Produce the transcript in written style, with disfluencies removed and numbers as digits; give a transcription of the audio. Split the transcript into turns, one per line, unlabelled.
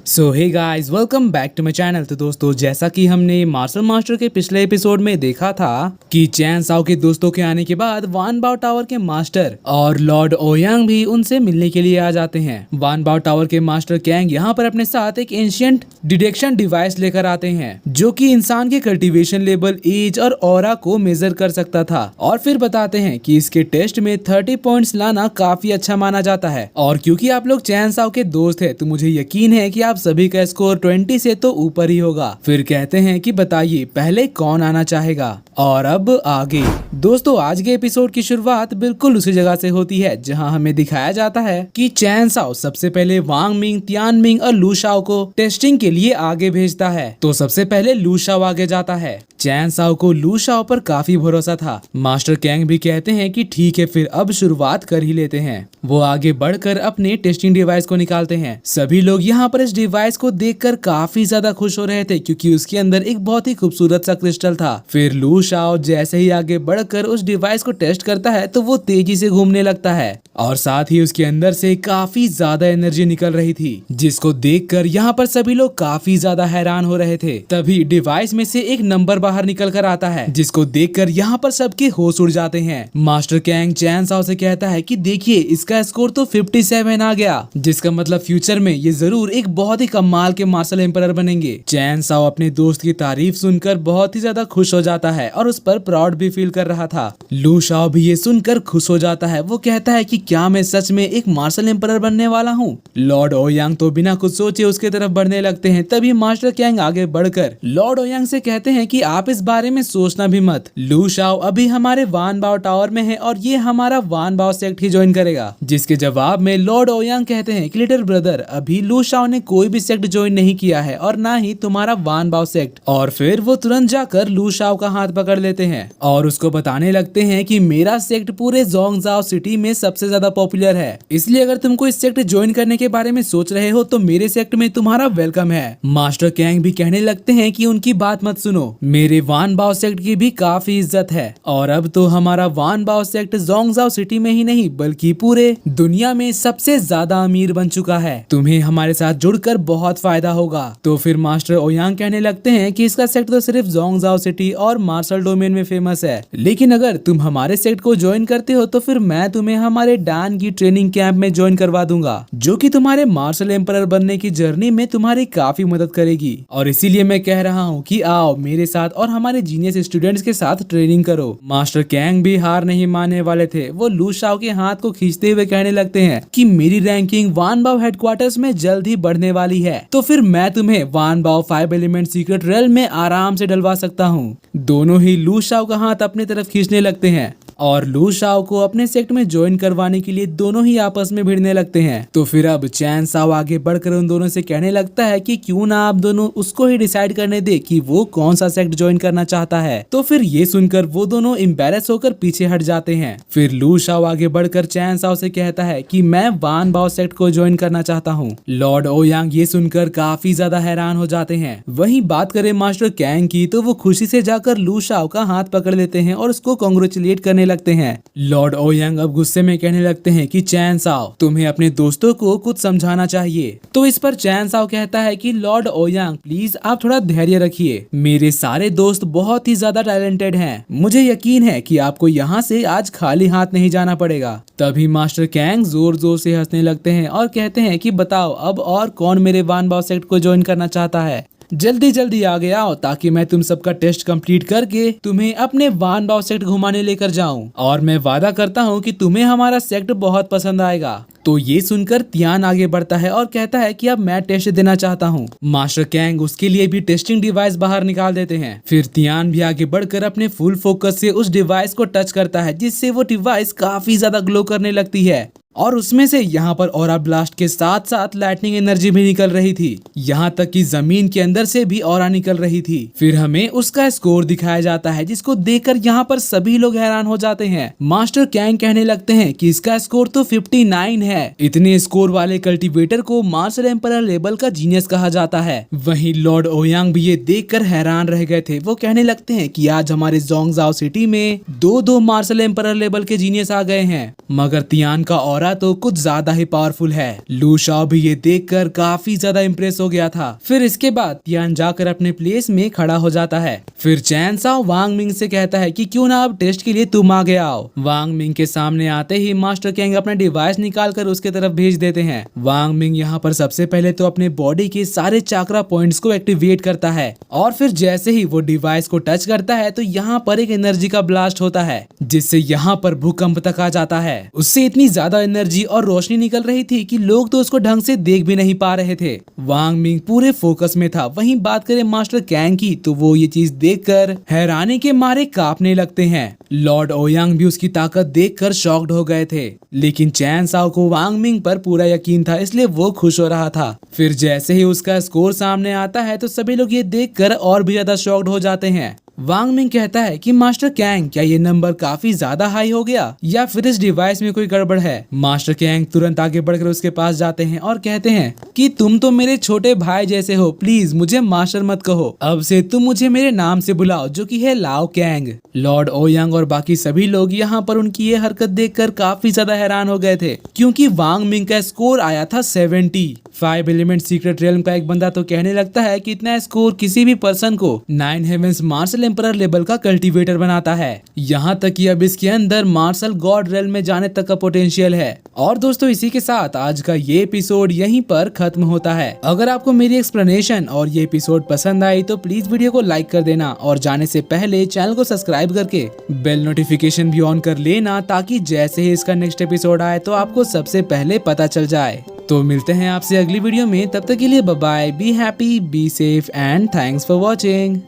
So hey guys, welcome back to my channel. तो दोस्तों, जैसा कि हमने मार्शल मास्टर के पिछले एपिसोड में देखा था कि चैन साओ के दोस्तों के आने के बाद वान बाओ टावर के मास्टर और लॉर्ड ओयांग भी उनसे मिलने के लिए आ जाते हैं। वान बाओ टावर के मास्टर कैंग यहाँ पर अपने साथ एक एंशिएंट डिटेक्शन डिवाइस लेकर आते हैं जो कि इंसान के कल्टीवेशन लेवल, एज और ऑरा को मेजर कर सकता था, और फिर बताते हैं कि इसके टेस्ट में 30 पॉइंट्स लाना काफी अच्छा माना जाता है। और क्योंकि आप लोग चैन साओ के दोस्त है तो मुझे यकीन है कि आप सभी का स्कोर 20 से तो ऊपर ही होगा। फिर कहते हैं कि बताइए पहले कौन आना चाहेगा। और अब आगे दोस्तों, आज के एपिसोड की शुरुआत बिल्कुल उसी जगह से होती है जहां हमें दिखाया जाता है कि चैन साओ सबसे पहले वांग मिंग, तियान मिंग और लू शाओ को टेस्टिंग के लिए आगे भेजता है। तो सबसे पहले लू शाओ आगे जाता है। चैन साओ को लू शाओ पर काफी भरोसा था। मास्टर कैंग भी कहते हैं कि ठीक है, फिर अब शुरुआत कर ही लेते हैं। वो आगे बढ़कर अपने टेस्टिंग डिवाइस को निकालते हैं। सभी लोग यहाँ पर इस डिवाइस को देखकर काफी ज्यादा खुश हो रहे थे क्योंकि उसके अंदर एक बहुत ही खूबसूरत सा क्रिस्टल था। फिर लू शाओ जैसे ही आगे बढ़कर उस डिवाइस को टेस्ट करता है तो वो तेजी से घूमने लगता है और साथ ही उसके अंदर से काफी ज्यादा एनर्जी निकल रही थी, जिसको देखकर यहाँ पर सभी लोग काफी ज्यादा हैरान हो रहे थे। तभी डिवाइस में से एक नंबर बाहर निकल कर आता है जिसको देखकर यहाँ पर सबके होश उड़ जाते हैं। मास्टर कैंग चैन साओ से कहता है कि देखिए इसका स्कोर तो 57 आ गया, जिसका मतलब फ्यूचर में ये जरूर एक बहुत ही कमाल के मार्शल एम्परर बनेंगे। चैन साओ अपने दोस्त की तारीफ सुनकर बहुत ही ज्यादा खुश हो जाता है और उस पर प्राउड भी फील कर रहा था। लू शाओ भी ये सुनकर खुश हो जाता है। वो कहता है कि क्या मैं सच में एक मार्शल एम्परर बनने वाला हूँ। लॉर्ड ओयांग तो बिना कुछ सोचे उसके तरफ बढ़ने लगते हैं। तभी मास्टर कैंग आगे बढ़कर लॉर्ड ओयांग से कहते हैं कि आप इस बारे में सोचना भी मत। लू शाओ अभी हमारे वान बाओ टावर में है और ये हमारा वान बाओ सेक्ट ही ज्वाइन करेगा। जिसके जवाब में लॉर्ड ओयांग कहते हैं कि लिटिल ब्रदर, अभी लू शाओ ने कोई भी सेक्ट ज्वाइन नहीं किया है और ना ही तुम्हारा वान बाओ सेक्ट। और फिर वो तुरंत जाकर लू शाओ का हाथ पकड़ लेते हैं और उसको बताने लगते हैं कि मेरा सेक्ट पूरे जोंगजाओ सिटी में सबसे ज्यादा पॉपुलर है, इसलिए अगर तुमको इस सेक्ट ज्वाइन करने के बारे में सोच रहे हो तो मेरे सेक्ट में तुम्हारा वेलकम है। मास्टर कैंग भी कहने लगते हैं कि उनकी बात मत सुनो, मेरे वान बाओ सेक्ट की भी काफी इज्जत है और अब तो हमारा वान बाओ सेक्ट जोंगजाओ सिटी में ही नहीं बल्कि पूरे दुनिया में सबसे ज्यादा अमीर बन चुका है। तुम्हें हमारे साथ जुड़कर बहुत फायदा होगा। तो फिर मास्टर ओयांग कहने लगते हैं कि इसका सेक्ट तो सिर्फ जोंगजाओ सिटी और मार्शल डोमेन में फेमस है, लेकिन अगर तुम हमारे सेक्ट को ज्वाइन करते हो तो फिर मैं तुम्हें हमारे डान की ट्रेनिंग कैंप में ज्वाइन करवा दूंगा, जो कि तुम्हारे मार्शल एम्परर बनने की जर्नी में तुम्हारी काफी मदद करेगी। और इसीलिए मैं कह रहा हूँ कि आओ मेरे साथ और हमारे जीनियस स्टूडेंट्स के साथ ट्रेनिंग करो। मास्टर कैंग भी हार नहीं मानने वाले थे। वो लू शाओ के हाथ को खींचते हुए कहने लगते हैं कि मेरी रैंकिंग वान बाओ हेडक्वार्टर्स में जल्द ही बढ़ने वाली है, तो फिर मैं तुम्हें वान बाओ 5 एलिमेंट सीक्रेट रेल्म में आराम से डलवा सकता हूँ। दोनों ही लू शाओ का हाथ अपनी तरफ खींचने लगते हैं और लू शाओ को अपने सेक्ट में ज्वाइन करवाने के लिए दोनों ही आपस में भिड़ने लगते हैं। तो फिर अब चैन साओ आगे बढ़कर उन दोनों से कहने लगता है कि क्यों ना आप दोनों उसको ही डिसाइड करने दे कि वो कौन सा सेक्ट ज्वाइन करना चाहता है। तो फिर ये सुनकर वो दोनों एम्बैरेस होकर पीछे हट जाते हैं। फिर लू शाओ आगे बढ़कर चैन साओ से कहता है कि मैं वान बाओ सेक्ट को ज्वाइन करना चाहता हूँ। लॉर्ड ओयांग ये सुनकर काफी ज्यादा हैरान हो जाते हैं। वहीं बात करें मास्टर कैंग की तो वो खुशी से जाकर लू शाओ का हाथ पकड़ लेते हैं और उसको कांग्रेचुलेट करने लगते हैं। लॉर्ड ओयांग अब गुस्से में कहने लगते हैं कि चैन साओ, तुम्हें अपने दोस्तों को कुछ समझाना चाहिए। तो इस पर चैन साओ कहता है कि लॉर्ड ओयांग प्लीज आप थोड़ा धैर्य रखिए, मेरे सारे दोस्त बहुत ही ज्यादा टैलेंटेड हैं, मुझे यकीन है कि आपको यहाँ से आज खाली हाथ नहीं जाना पड़ेगा। तभी मास्टर कैंग जोर जोर से हंसने लगते हैं और कहते हैं कि बताओ अब और कौन मेरे वान बाओ सेक्ट को ज्वाइन करना चाहता है। जल्दी जल्दी आगे आओ ताकि मैं तुम सबका टेस्ट कंप्लीट करके तुम्हें अपने वान बाओ सेक्ट घुमाने लेकर जाऊं, और मैं वादा करता हूं कि तुम्हें हमारा सेक्ट बहुत पसंद आएगा। तो ये सुनकर तियान आगे बढ़ता है और कहता है कि अब मैं टेस्ट देना चाहता हूँ। मास्टर कैंग उसके लिए भी टेस्टिंग डिवाइस बाहर निकाल देते हैं। फिर तियान भी आगे बढ़कर अपने फुल फोकस से उस डिवाइस को टच करता है, जिससे वो डिवाइस काफी ज्यादा ग्लो करने लगती है और उसमें से यहाँ पर ऑरा ब्लास्ट के साथ साथ लाइटनिंग एनर्जी भी निकल रही थी। यहाँ तक कि जमीन के अंदर से भी ऑरा निकल रही थी। फिर हमें उसका स्कोर दिखाया जाता है, जिसको देखकर यहाँ पर सभी लोग हैरान हो जाते हैं। मास्टर कैंग कहने लगते हैं कि इसका स्कोर तो 59 है। इतने स्कोर वाले कल्टीवेटर को मार्शल एम्परर लेवल का जीनियस कहा जाता है। वहीं लॉर्ड ओयांग भी ये देखकर हैरान रह गए थे। वो कहने लगते हैं कि आज हमारे जोंगजाओ सिटी में दो मार्शल एम्परर लेवल के जीनियस आ गए हैं, मगर तियान का और ऑरा तो कुछ ज्यादा ही पावरफुल है। लू शाओ भी ये देखकर काफी ज्यादा इम्प्रेस हो गया था। फिर इसके बाद तियान जाकर अपने प्लेस में खड़ा हो जाता है। फिर चैन साओ वांग मिंग से कहता है कि क्यों ना अब टेस्ट के लिए तुम आगे आओ। वांग मिंग के सामने आते ही मास्टर कैंग अपना डिवाइस निकाल कर उसके तरफ भेज देते हैं। वांग मिंग यहाँ पर सबसे पहले तो अपने बॉडी के सारे चाक्रा पॉइंट्स को एक्टिवेट करता है और फिर जैसे ही वो डिवाइस को टच करता है तो यहाँ पर एक एनर्जी का ब्लास्ट होता है जिससे यहाँ पर भूकंप तक आ जाता है। उससे इतनी ज्यादा एनर्जी और रोशनी निकल रही थी कि लोग तो उसको ढंग से देख भी नहीं पा रहे थे। वांग मिंग पूरे फोकस में था। वहीं बात करें मास्टर कैंग की तो वो ये चीज देखकर हैरानी के मारे कांपने लगते हैं। लॉर्ड ओयांग भी उसकी ताकत देखकर शॉक्ड हो गए थे, लेकिन चैन साओ को वांग मिंग पर पूरा यकीन था इसलिए वो खुश हो रहा था। फिर जैसे ही उसका स्कोर सामने आता है तो सभी लोग ये देखकर और भी ज्यादा शॉक्ड हो जाते हैं। वांग मिंग कहता है कि मास्टर कैंग क्या ये नंबर काफी ज्यादा हाई हो गया या फिर इस डिवाइस में कोई गड़बड़ है। मास्टर कैंग तुरंत आगे बढ़कर उसके पास जाते हैं और कहते हैं कि तुम तो मेरे छोटे भाई जैसे हो, प्लीज मुझे मास्टर मत कहो, अब से तुम मुझे मेरे नाम से बुलाओ जो कि है लाओ कैंग। लॉर्ड ओयांग और बाकी सभी लोग यहाँ पर उनकी ये हरकत देखकर काफी ज्यादा हैरान हो गए थे क्योंकि वांग मिंग का स्कोर आया था 70। 5 एलिमेंट सीक्रेट रियल्म का एक बंदा तो कहने लगता है कि इतना स्कोर किसी भी पर्सन को 9 हेवेंस मार्शल एम्परर लेवल का कल्टीवेटर बनाता है। यहाँ तक कि अब इसके अंदर मार्शल गॉड रियल्म में जाने तक का पोटेंशियल है। और दोस्तों इसी के साथ आज का ये एपिसोड यहीं पर खत्म होता है। अगर आपको मेरी एक्सप्लेनेशन और ये एपिसोड पसंद आई तो प्लीज वीडियो को लाइक कर देना और जाने से पहले चैनल को सब्सक्राइब करके बेल नोटिफिकेशन भी ऑन कर लेना ताकि जैसे ही इसका नेक्स्ट एपिसोड आए तो आपको सबसे पहले पता चल जाए। तो मिलते हैं आपसे अगली वीडियो में, तब तक के लिए bye bye, be happy, be safe and thanks for watching.